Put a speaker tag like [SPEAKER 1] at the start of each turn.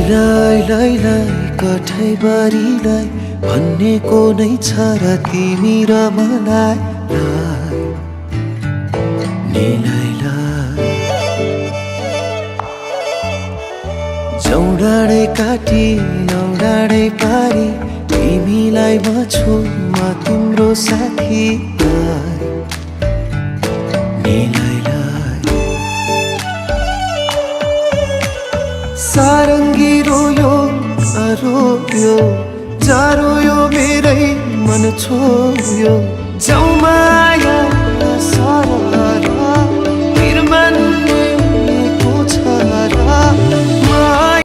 [SPEAKER 1] लाई कठैबारीलाई भन्नेको नै छ र तिमी र मलाई निलाई जौडाडै काटी नौडाडै पारी तिमीलाई म छु म तिम्रो साथी सारङ्गी रोयो रोयो जारोयो मेरै मन छोयो जाऊ माया सरर बिरमन